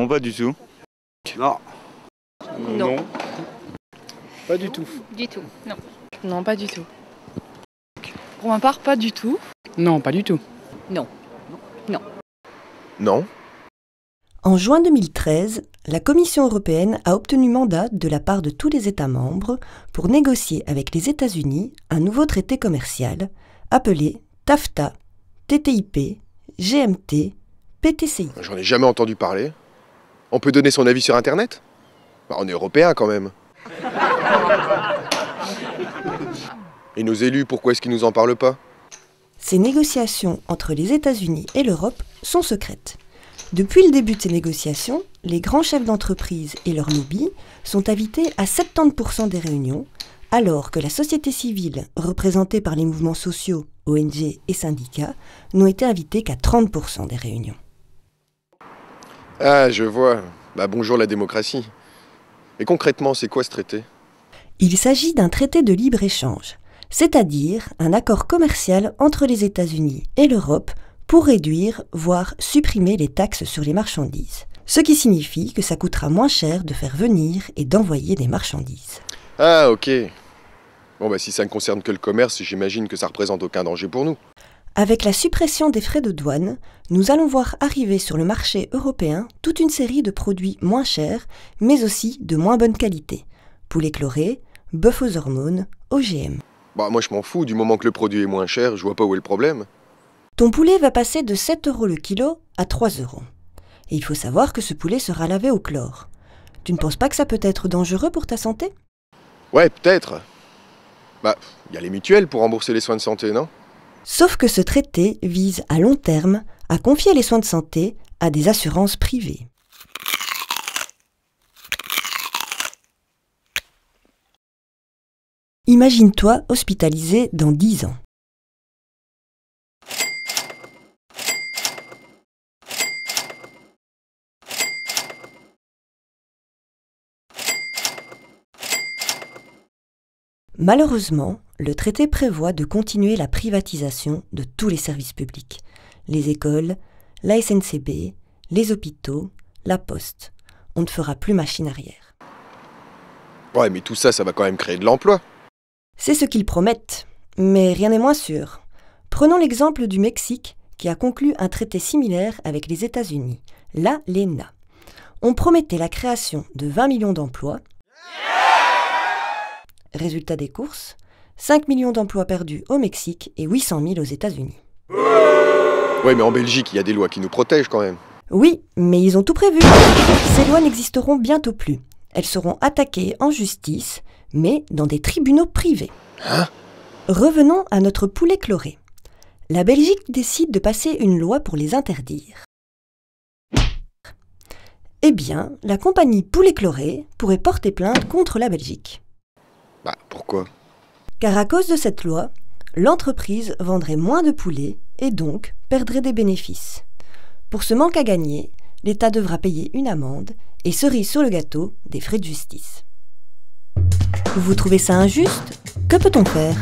Non, pas du tout. Non. Non. Pas du tout. Du tout, non. Non, pas du tout. Pour ma part, pas du tout. Non, pas du tout. Non. Non. Non. En juin 2013, la Commission européenne a obtenu mandat de la part de tous les États membres pour négocier avec les États-Unis un nouveau traité commercial appelé TAFTA, TTIP, GMT, PTCI. J'en ai jamais entendu parler. On peut donner son avis sur Internet ? Bah, on est européens quand même. Et nos élus, pourquoi est-ce qu'ils nous en parlent pas ? Ces négociations entre les États-Unis et l'Europe sont secrètes. Depuis le début de ces négociations, les grands chefs d'entreprise et leurs lobbies sont invités à 70% des réunions, alors que la société civile, représentée par les mouvements sociaux, ONG et syndicats, n'ont été invités qu'à 30% des réunions. Ah, je vois. Bah bonjour la démocratie. Et concrètement, c'est quoi ce traité ? Il s'agit d'un traité de libre-échange, c'est-à-dire un accord commercial entre les États-Unis et l'Europe pour réduire, voire supprimer les taxes sur les marchandises. Ce qui signifie que ça coûtera moins cher de faire venir et d'envoyer des marchandises. Ah, ok. Bon, bah si ça ne concerne que le commerce, j'imagine que ça représente aucun danger pour nous. Avec la suppression des frais de douane, nous allons voir arriver sur le marché européen toute une série de produits moins chers, mais aussi de moins bonne qualité. Poulet chloré, bœuf aux hormones, OGM. Bah moi je m'en fous, du moment que le produit est moins cher, je vois pas où est le problème. Ton poulet va passer de 7 € le kilo à 3 €. Et il faut savoir que ce poulet sera lavé au chlore. Tu ne penses pas que ça peut être dangereux pour ta santé ? Ouais, peut-être. Bah, y a les mutuelles pour rembourser les soins de santé, non ? Sauf que ce traité vise à long terme à confier les soins de santé à des assurances privées. Imagine-toi hospitalisé dans 10 ans. Malheureusement, le traité prévoit de continuer la privatisation de tous les services publics. Les écoles, la SNCB, les hôpitaux, la poste. On ne fera plus machine arrière. Ouais, mais tout ça, ça va quand même créer de l'emploi. C'est ce qu'ils promettent, mais rien n'est moins sûr. Prenons l'exemple du Mexique qui a conclu un traité similaire avec les États-Unis, l'ALENA. On promettait la création de 20 millions d'emplois. Résultat des courses, 5 millions d'emplois perdus au Mexique et 800 000 aux États-Unis. Ouais, mais en Belgique, il y a des lois qui nous protègent quand même. Oui, mais ils ont tout prévu. Ces lois n'existeront bientôt plus. Elles seront attaquées en justice, mais dans des tribunaux privés. Hein ? Revenons à notre poulet chloré. La Belgique décide de passer une loi pour les interdire. Eh bien, la compagnie Poulet Chloré pourrait porter plainte contre la Belgique. Bah, pourquoi ? Car à cause de cette loi, l'entreprise vendrait moins de poulets et donc perdrait des bénéfices. Pour ce manque à gagner, l'État devra payer une amende et cerise sur le gâteau des frais de justice. Vous trouvez ça injuste ? Que peut-on faire ?